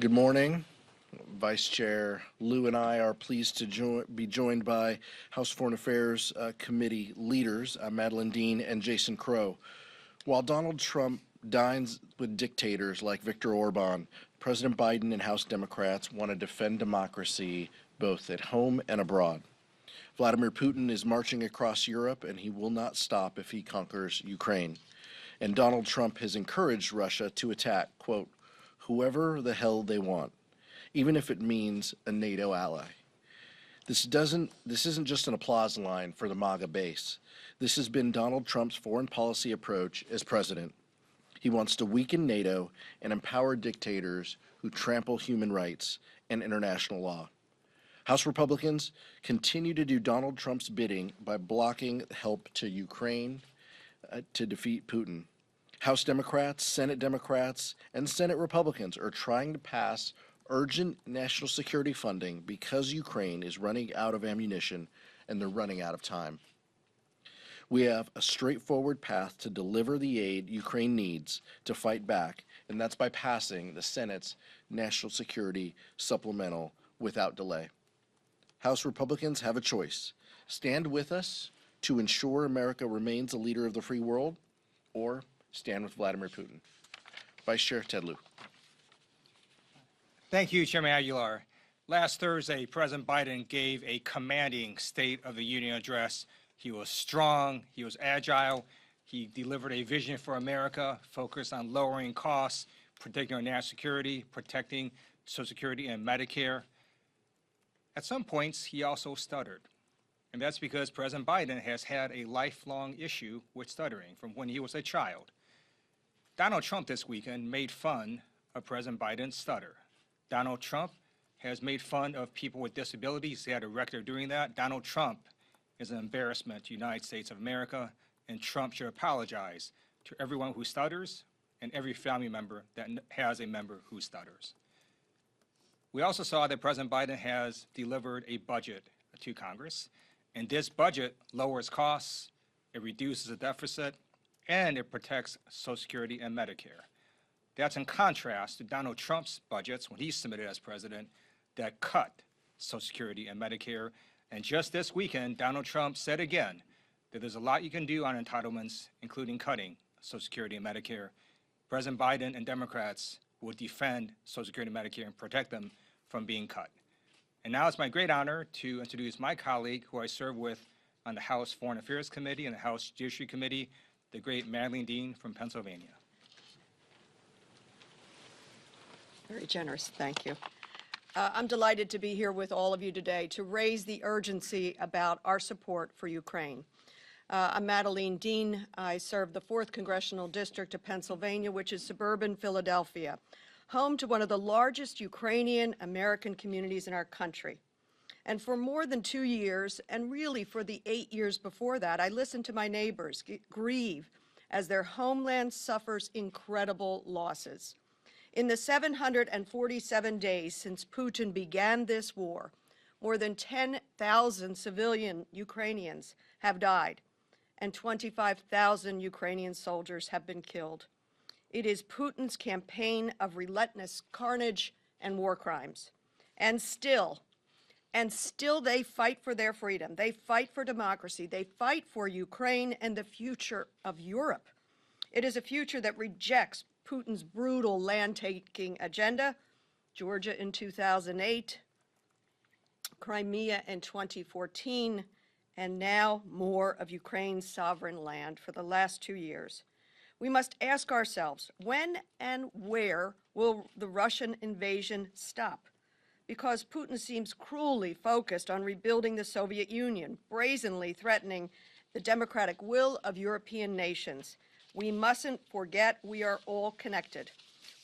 Good morning. Vice Chair Lou and I are pleased to be joined by House Foreign Affairs Committee leaders, Madeline Dean and Jason Crow. While Donald Trump dines with dictators like Viktor Orban, President Biden and House Democrats want to defend democracy both at home and abroad. Vladimir Putin is marching across Europe, and he will not stop if he conquers Ukraine. And Donald Trump has encouraged Russia to attack, quote, whoever the hell they want, even if it means a NATO ally. This isn't just an applause line for the MAGA base. This has been Donald Trump's foreign policy approach as president. He wants to weaken NATO and empower dictators who trample human rights and international law. House Republicans continue to do Donald Trump's bidding by blocking help to Ukraine to defeat Putin. House Democrats, and Senate Republicans are trying to pass urgent national security funding because Ukraine is running out of ammunition and they're running out of time. We have a straightforward path to deliver the aid Ukraine needs to fight back, and that's by passing the Senate's National Security Supplemental without delay. House Republicans have a choice: stand with us to ensure America remains a leader of the free world, or stand with Vladimir Putin. Vice Chair Ted Lieu. Thank you, Chairman Aguilar. Last Thursday, President Biden gave a commanding State of the Union address. He was strong, he was agile, he delivered a vision for America focused on lowering costs, protecting our national security, protecting Social Security and Medicare. At some points, he also stuttered. And that's because President Biden has had a lifelong issue with stuttering from when he was a child. Donald Trump this weekend made fun of President Biden's stutter. Donald Trump has made fun of people with disabilities. He had a record of doing that. Donald Trump is an embarrassment to the United States of America, and Trump should apologize to everyone who stutters and every family member that has a member who stutters. We also saw that President Biden has delivered a budget to Congress, and this budget lowers costs, it reduces the deficit, and it protects Social Security and Medicare. That's in contrast to Donald Trump's budgets when he submitted as president that cut Social Security and Medicare. And just this weekend, Donald Trump said again that there's a lot you can do on entitlements, including cutting Social Security and Medicare. President Biden and Democrats will defend Social Security and Medicare and protect them from being cut. And now it's my great honor to introduce my colleague who I serve with on the House Foreign Affairs Committee and the House Judiciary Committee, the great Madeline Dean from Pennsylvania. Very generous, thank you. I'm delighted to be here with all of you today to raise the urgency about our support for Ukraine. I'm Madeline Dean. I serve the 4th Congressional District of Pennsylvania, which is suburban Philadelphia, home to one of the largest Ukrainian American communities in our country. And for more than 2 years, and really for the 8 years before that, I listened to my neighbors grieve as their homeland suffers incredible losses. In the 747 days since Putin began this war, more than 10,000 civilian Ukrainians have died, and 25,000 Ukrainian soldiers have been killed. It is Putin's campaign of relentless carnage and war crimes. And still they fight for their freedom. They fight for democracy. They fight for Ukraine and the future of Europe. It is a future that rejects Putin's brutal land-taking agenda, Georgia in 2008, Crimea in 2014, and now more of Ukraine's sovereign land for the last 2 years. We must ask ourselves, when and where will the Russian invasion stop? Because Putin seems cruelly focused on rebuilding the Soviet Union, brazenly threatening the democratic will of European nations. We mustn't forget we are all connected.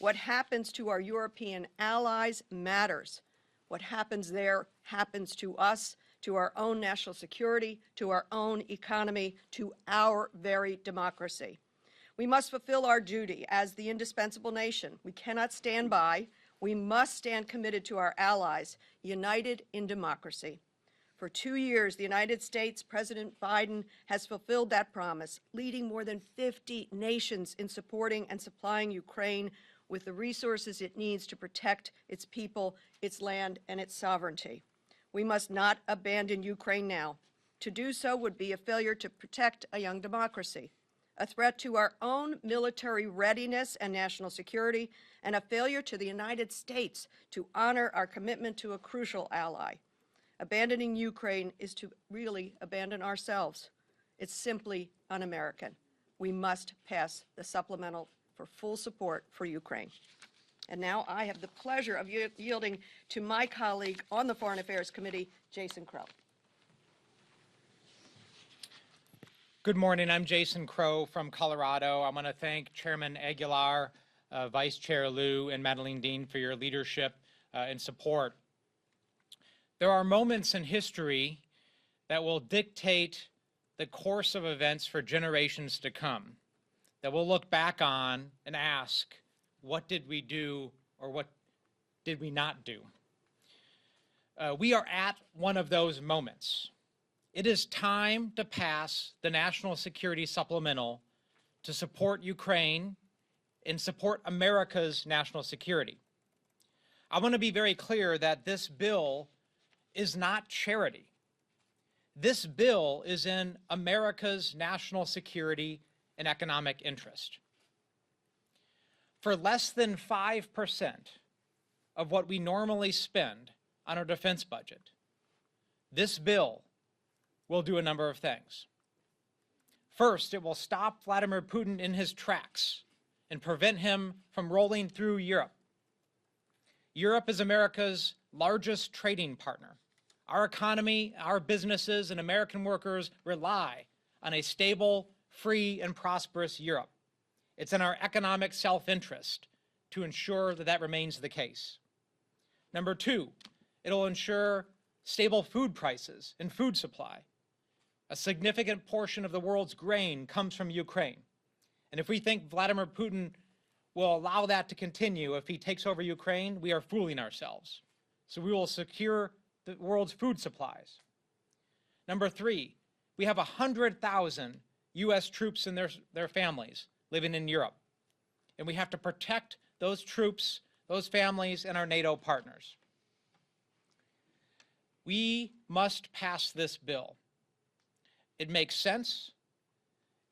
What happens to our European allies matters. What happens there happens to us, to our own national security, to our own economy, to our very democracy. We must fulfill our duty as the indispensable nation. We cannot stand by. We must stand committed to our allies, united in democracy. For 2 years, the United States, President Biden has fulfilled that promise, leading more than 50 nations in supporting and supplying Ukraine with the resources it needs to protect its people, its land, and its sovereignty. We must not abandon Ukraine now. To do so would be a failure to protect a young democracy, a threat to our own military readiness and national security, and a failure to the United States to honor our commitment to a crucial ally. Abandoning Ukraine is to really abandon ourselves. It's simply un-American. We must pass the supplemental for full support for Ukraine. And now I have the pleasure of yielding to my colleague on the Foreign Affairs Committee, Jason Crow. Good morning. I'm Jason Crow from Colorado. I want to thank Chairman Aguilar, Vice Chair Liu, and Madeline Dean for your leadership and support. There are moments in history that will dictate the course of events for generations to come, that we'll look back on and ask, what did we do or what did we not do? We are at one of those moments. It is time to pass the National Security Supplemental to support Ukraine and support America's national security. I want to be very clear that this bill is not charity. This bill is in America's national security and economic interest. For less than 5% of what we normally spend on our defense budget, this bill will do a number of things. First, it will stop Vladimir Putin in his tracks and prevent him from rolling through Europe. Europe is America's largest trading partner. Our economy, our businesses, and American workers rely on a stable, free, and prosperous Europe. It's in our economic self-interest to ensure that that remains the case. Number two, it'll ensure stable food prices and food supply. A significant portion of the world's grain comes from Ukraine. And if we think Vladimir Putin will allow that to continue if he takes over Ukraine, we are fooling ourselves. So we will secure the world's food supplies. Number three, we have 100,000 U.S. troops and their families living in Europe. And we have to protect those troops, those families, and our NATO partners. We must pass this bill. It makes sense.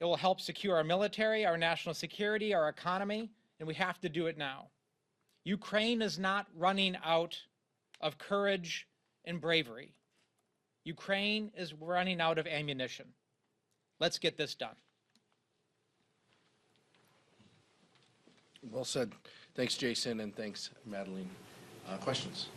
It will help secure our military, our national security, our economy, and we have to do it now. Ukraine is not running out of courage and bravery. Ukraine is running out of ammunition. Let's get this done. Well said. Thanks, Jason, and thanks, Madeline. Questions?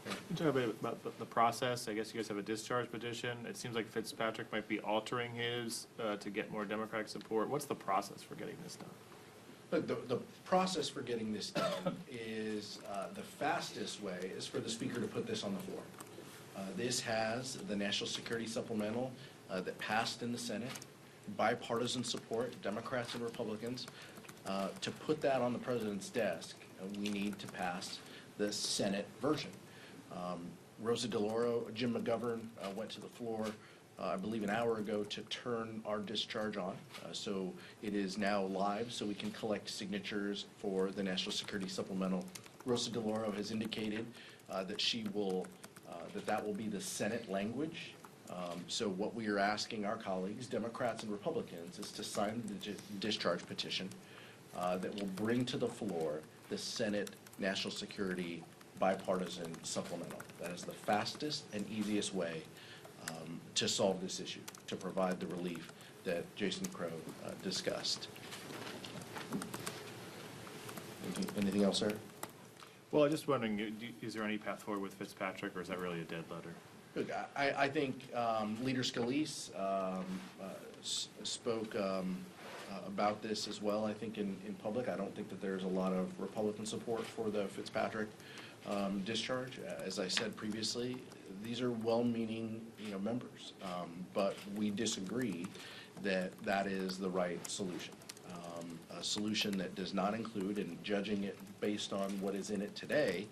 Can you talk a bit about the process? I guess you guys have a discharge petition. It seems like Fitzpatrick might be altering his to get more Democratic support. What's the process for getting this done? Look, the process for getting this done is the fastest way is for the Speaker to put this on the floor. This has the National Security Supplemental that passed in the Senate, bipartisan support, Democrats and Republicans. To put that on the President's desk, we need to pass the Senate version. Rosa DeLauro, Jim McGovern went to the floor, I believe an hour ago, to turn our discharge on. So it is now live, so we can collect signatures for the National Security Supplemental. Rosa DeLauro has indicated that she will, that will be the Senate language. So what we are asking our colleagues, Democrats and Republicans, is to sign the discharge petition that will bring to the floor the Senate National Security bipartisan supplemental. That is the fastest and easiest way to solve this issue, to provide the relief that Jason Crow discussed. Anything else, sir? Well, I'm just wondering, is there any path forward with Fitzpatrick, or is that really a dead letter? Look, I think Leader Scalise spoke about this as well, I think, in public. I don't think that there's a lot of Republican support for the Fitzpatrick discharge. As I said previously, these are well-meaning, members, but we disagree that that is the right solution. A solution that does not include, and judging it based on what is in it today,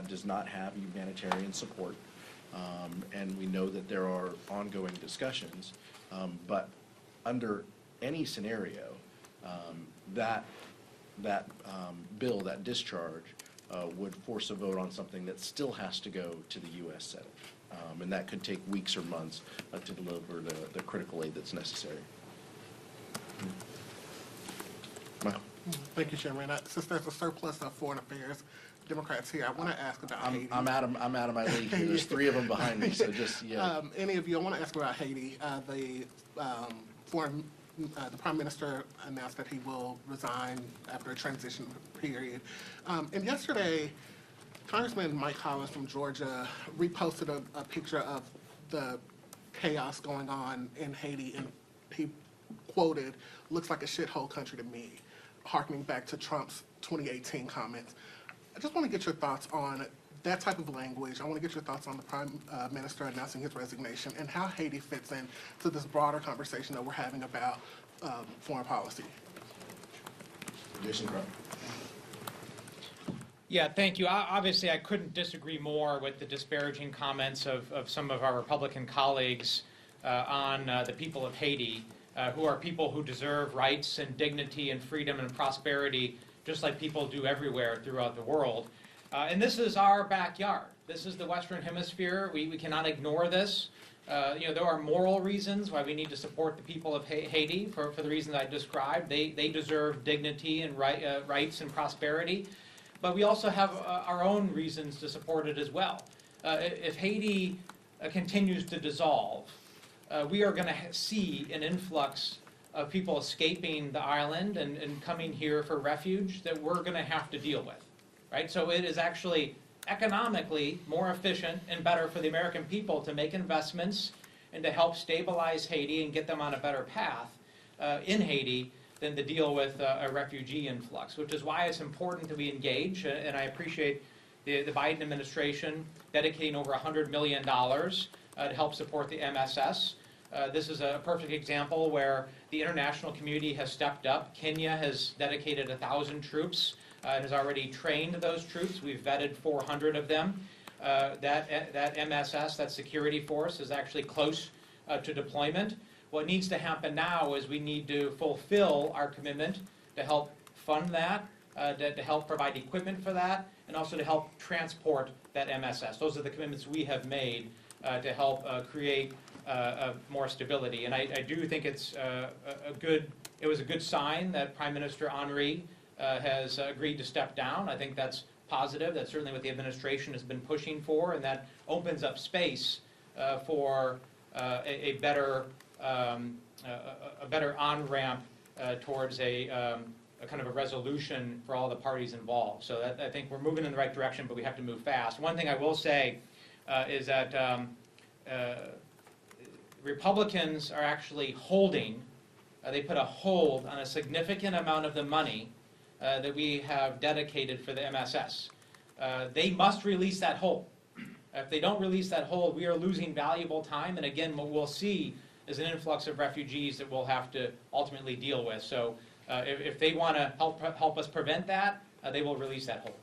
does not have humanitarian support. And we know that there are ongoing discussions, but under any scenario, that that bill, that discharge, would force a vote on something that still has to go to the U.S. Senate. And that could take weeks or months to deliver the critical aid that's necessary. Michael? Thank you, Chairman. Since there's a surplus of foreign affairs Democrats here, I want to ask about Haiti. I'm out of my league here. There's three of them behind me, so just, yeah. Any of you, I want to ask about Haiti. The Prime Minister announced that he will resign after a transition period. And yesterday, Congressman Mike Collins from Georgia reposted a picture of the chaos going on in Haiti, and he quoted, "Looks like a shithole country to me," harkening back to Trump's 2018 comments. I just want to get your thoughts on that type of language. I want to get your thoughts on the Prime Minister announcing his resignation and how Haiti fits in to this broader conversation that we're having about foreign policy. Jason Crow. Yeah, thank you. Obviously, I couldn't disagree more with the disparaging comments of some of our Republican colleagues on the people of Haiti, who are people who deserve rights and dignity and freedom and prosperity, just like people do everywhere throughout the world. And this is our backyard. This is the Western Hemisphere. We cannot ignore this. There are moral reasons why we need to support the people of Haiti for the reasons I described. They deserve dignity and rights and prosperity. But we also have our own reasons to support it as well. If Haiti continues to dissolve, we are going to see an influx of people escaping the island and coming here for refuge that we're going to have to deal with, right? So it is actually economically more efficient and better for the American people to make investments and to help stabilize Haiti and get them on a better path in Haiti than to deal with a refugee influx, which is why it's important that we engage, and I appreciate the Biden administration dedicating over $100 million to help support the MSS. This is a perfect example where the international community has stepped up. Kenya has dedicated 1,000 troops and has already trained those troops. We've vetted 400 of them. That MSS, that security force, is actually close to deployment. What needs to happen now is we need to fulfill our commitment to help fund that, to help provide equipment for that, and also to help transport that MSS. Those are the commitments we have made to help create more stability. And I do think it was a good sign that Prime Minister Henry has agreed to step down. I think that's positive. That's certainly what the administration has been pushing for, and that opens up space for a better on-ramp towards a kind of a resolution for all the parties involved. So I think we're moving in the right direction, but we have to move fast. One thing I will say is that Republicans are actually holding, they put a hold on a significant amount of the money that we have dedicated for the MSS. They must release that hold. If they don't release that hold, we are losing valuable time, and again, what we'll see is an influx of refugees that we'll have to ultimately deal with. So if they want to help us prevent that, they will release that hold.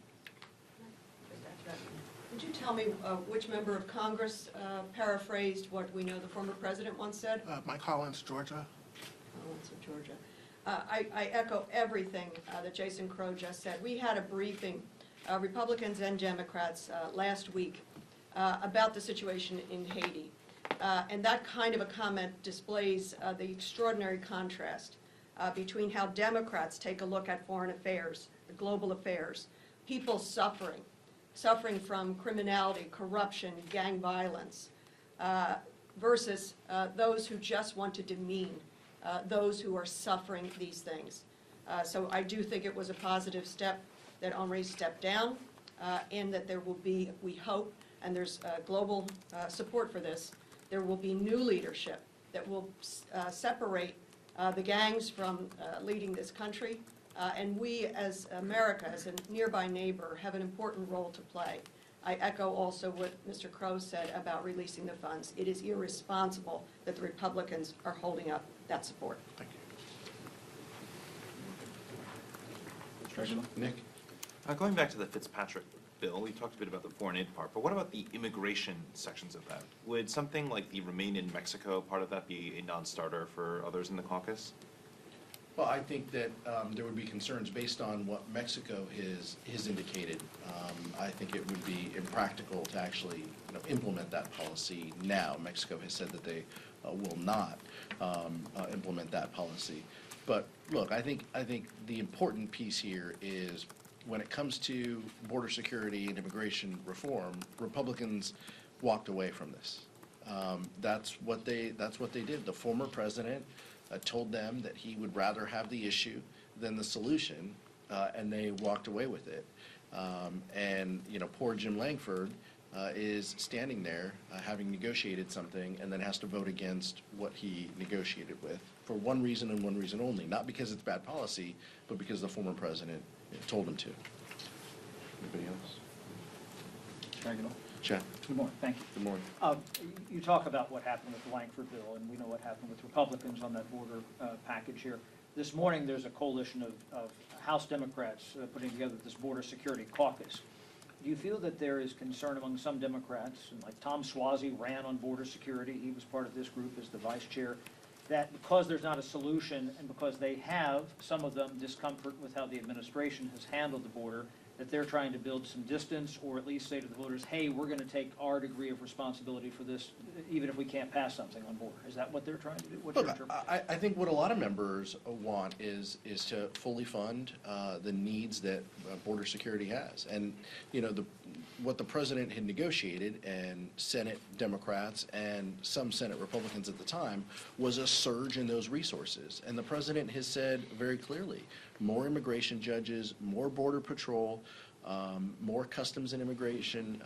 Would you tell me which member of Congress paraphrased what we know the former president once said? Mike Collins, Georgia. Collins of Georgia. I echo everything that Jason Crow just said. We had a briefing, Republicans and Democrats, last week about the situation in Haiti. And that kind of a comment displays the extraordinary contrast between how Democrats take a look at foreign affairs, the global affairs, people suffering from criminality, corruption, gang violence, versus those who just want to demean those who are suffering these things. So I do think it was a positive step that Henri stepped down, and that there will be, we hope, and there's global support for this, there will be new leadership that will separate the gangs from leading this country. And we, as America, as a nearby neighbor, have an important role to play. I echo also what Mr. Crow said about releasing the funds. It is irresponsible that the Republicans are holding up that support. Thank you. Nick? Going back to the Fitzpatrick bill, you talked a bit about the foreign aid part, but what about the immigration sections of that? Would something like the Remain in Mexico part of that be a non-starter for others in the caucus? Well, I think that there would be concerns based on what Mexico has indicated. I think it would be impractical to actually, implement that policy now. Mexico has said that they will not implement that policy. But look, I think the important piece here is when it comes to border security and immigration reform, Republicans walked away from this. That's what they did. The former president told them that he would rather have the issue than the solution, and they walked away with it. And poor Jim Langford is standing there having negotiated something and then has to vote against what he negotiated with for one reason and one reason only, not because it's bad policy, but because the former president told him to. Anybody else? Regular. Jeff? Good morning, thank you. Good morning. You talk about what happened with the Langford bill, and we know what happened with Republicans on that border package here. This morning, there's a coalition of House Democrats putting together this border security caucus. Do you feel that there is concern among some Democrats, and like Tom Suozzi ran on border security, he was part of this group as the vice chair, that because there's not a solution and because they have, some of them, discomfort with how the administration has handled the border, that they're trying to build some distance or at least say to the voters, hey, we're going to take our degree of responsibility for this, even if we can't pass something on border? Is that what they're trying to do? What's your Look, interpretation? I think what a lot of members want is to fully fund the needs that border security has. And, what the president had negotiated, and Senate Democrats and some Senate Republicans at the time, was a surge in those resources. And the president has said very clearly, more immigration judges, more border patrol, more customs and immigration,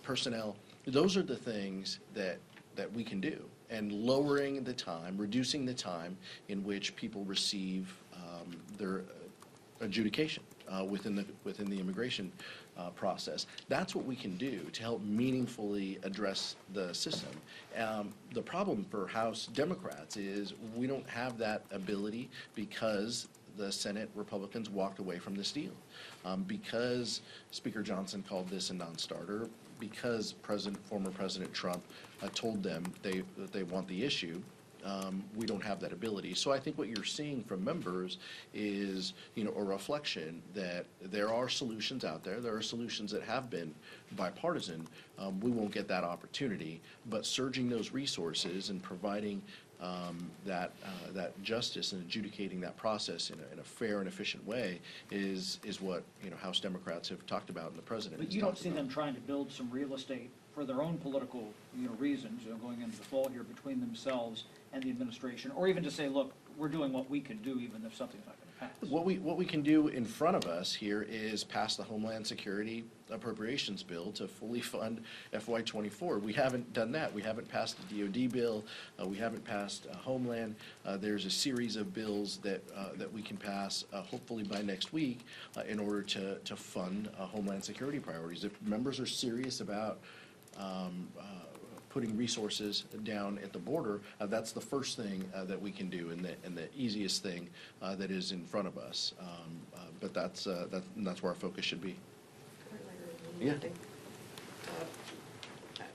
personnel. Those are the things that we can do. And lowering the time, reducing the time in which people receive their adjudication within the immigration process. That's what we can do to help meaningfully address the system. The problem for House Democrats is we don't have that ability because the Senate Republicans walked away from this deal. Because Speaker Johnson called this a non-starter, because former President Trump told them that they want the issue, we don't have that ability. So I think what you're seeing from members is, a reflection that there are solutions out there. There are solutions that have been bipartisan. We won't get that opportunity, but surging those resources and providing that justice and adjudicating that process in a fair and efficient way is what House Democrats have talked about and the president But has you don't talked see about. them trying to build some real estate for their own political, reasons, going into the fall here between themselves and the administration, or even to say, look, we're doing what we can do even if something's not going to pass. What we can do in front of us here is pass the Homeland Security Appropriations Bill to fully fund FY24. We haven't done that. We haven't passed the DOD bill. We haven't passed Homeland. There's a series of bills that we can pass hopefully by next week in order to fund Homeland Security priorities. If members are serious about putting resources down at the border, that's the first thing that we can do and the easiest thing that is in front of us. But that's where our focus should be. Yeah.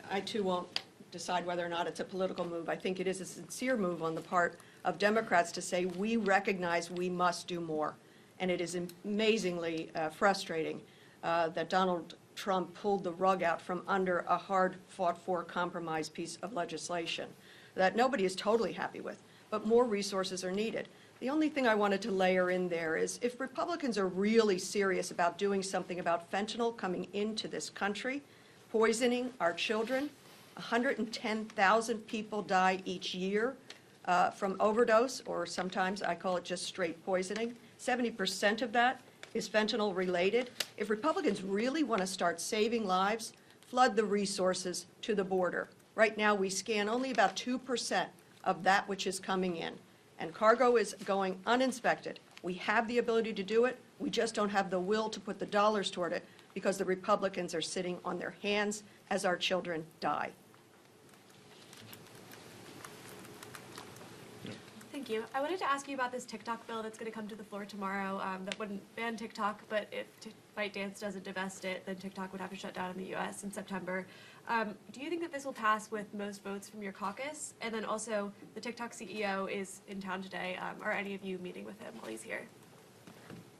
I too won't decide whether or not it's a political move. I think it is a sincere move on the part of Democrats to say, we recognize we must do more. And it is amazingly frustrating that Donald Trump pulled the rug out from under a hard-fought-for compromise piece of legislation that nobody is totally happy with, but more resources are needed. The only thing I wanted to layer in there is if Republicans are really serious about doing something about fentanyl coming into this country, poisoning our children, 110,000 people die each year from overdose, or sometimes I call it just straight poisoning. 70% of that is fentanyl related. If Republicans really want to start saving lives, flood the resources to the border. Right now, we scan only about 2% of that which is coming in, and cargo is going uninspected. We have the ability to do it. We just don't have the will to put the dollars toward it because the Republicans are sitting on their hands as our children die. I think Thank you. I wanted to ask you about this TikTok bill that's going to come to the floor tomorrow that wouldn't ban TikTok, but if ByteDance doesn't divest it, then TikTok would have to shut down in the U.S. in September. Do you think that this will pass with most votes from your caucus? And then also, the TikTok CEO is in town today. Are any of you meeting with him while he's here?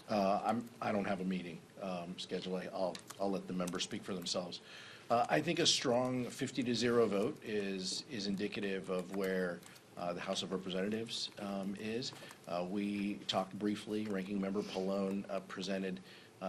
I don't have a meeting scheduled. I'll let the members speak for themselves. I think a strong 50-0 vote is indicative of where the House of Representatives is. We talked briefly, Ranking Member Pallone presented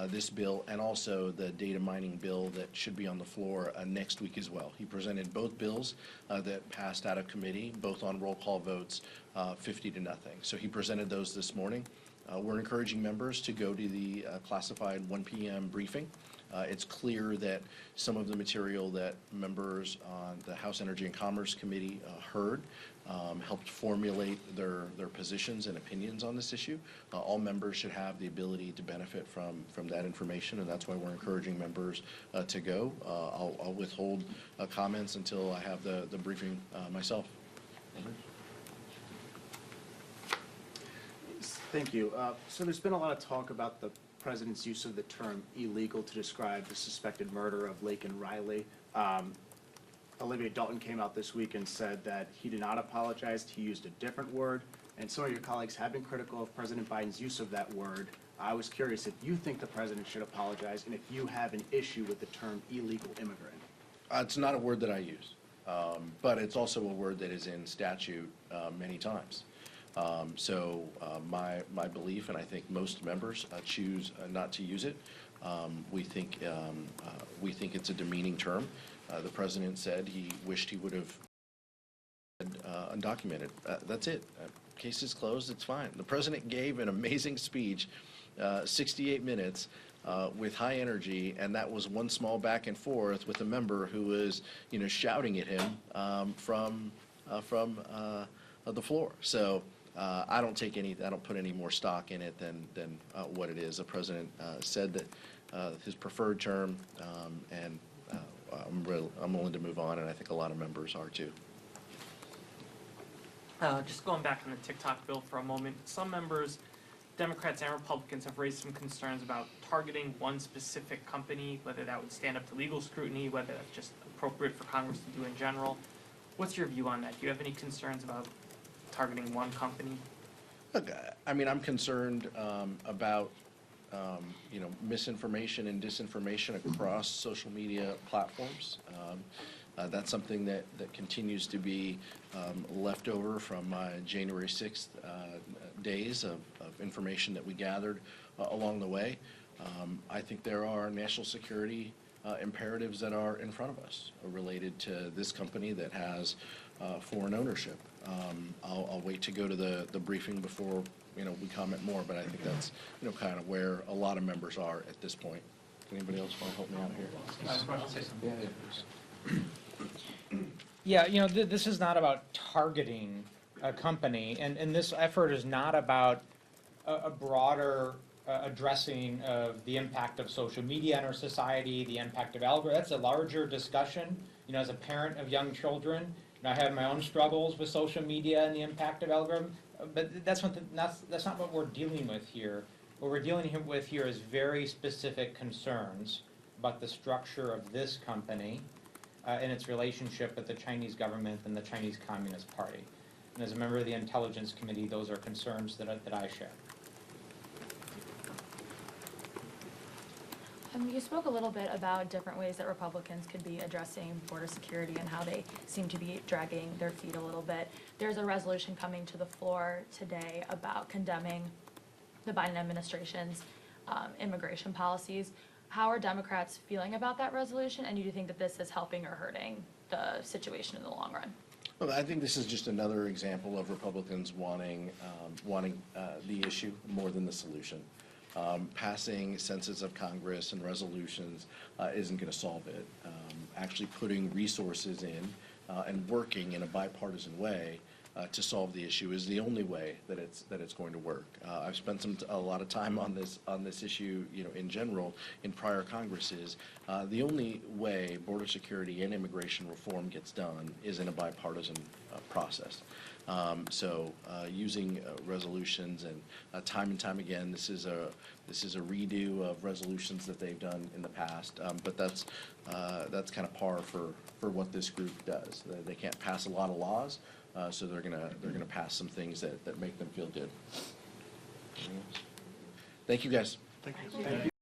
this bill and also the data mining bill that should be on the floor next week as well. He presented both bills that passed out of committee, both on roll call votes, 50-0. So he presented those this morning. We're encouraging members to go to the classified 1 p.m. briefing. It's clear that some of the material that members on the House Energy and Commerce Committee heard helped formulate their positions and opinions on this issue. All members should have the ability to benefit from that information, and that's why we're encouraging members to go. I'll withhold comments until I have the briefing myself. Thank you. So there's been a lot of talk about the president's use of the term illegal to describe the suspected murder of Laken Riley. Olivia Dalton came out this week and said that he did not apologize. He used a different word. And some of your colleagues have been critical of President Biden's use of that word. I was curious if you think the president should apologize and if you have an issue with the term illegal immigrant. It's not a word that I use, but it's also a word that is in statute many times. So my belief, and I think most members choose not to use it. We think it's a demeaning term. The president said he wished he would have undocumented. That's it. Case is closed. It's fine. The president gave an amazing speech, 68 minutes. With high energy, and that was one small back and forth with a member who was, shouting at him from the floor. So I don't put any more stock in it than what it is. The president said that his preferred term, and I'm willing to move on, and I think a lot of members are too. Just going back on the TikTok bill for a moment, some members, Democrats and Republicans, have raised some concerns about targeting one specific company, whether that would stand up to legal scrutiny, whether that's just appropriate for Congress to do in general. What's your view on that? Do you have any concerns about targeting one company? Look, I'm concerned about misinformation and disinformation across social media platforms. That's something that continues to be left over from January 6th days of information that we gathered along the way. I think there are national security imperatives that are in front of us related to this company that has foreign ownership. I'll wait to go to the briefing before we comment more, but I think that's kind of where a lot of members are at this point. Anybody else want to help me out here? Yeah, this is not about targeting a company, and this effort is not about a broader addressing of the impact of social media on our society, the impact of algorithms. That's a larger discussion. As a parent of young children, I have my own struggles with social media and the impact of algorithm, but that's not what we're dealing with here. What we're dealing with here is very specific concerns about the structure of this company and its relationship with the Chinese government and the Chinese Communist Party. And as a member of the Intelligence Committee, those are concerns that I share. You spoke a little bit about different ways that Republicans could be addressing border security and how they seem to be dragging their feet a little bit. There's a resolution coming to the floor today about condemning the Biden administration's immigration policies. How are Democrats feeling about that resolution, and do you think that this is helping or hurting the situation in the long run? Well, I think this is just another example of Republicans wanting the issue more than the solution. Passing senses of Congress and resolutions isn't going to solve it. Actually putting resources in and working in a bipartisan way to solve the issue is the only way that it's going to work. I've spent a lot of time on this issue, in general, in prior Congresses. The only way border security and immigration reform gets done is in a bipartisan process. So using resolutions and time and time again, this is a redo of resolutions that they've done in the past. But that's kind of par for what this group does. They can't pass a lot of laws, so they're gonna pass some things that make them feel good. Thank you, guys. Thank you.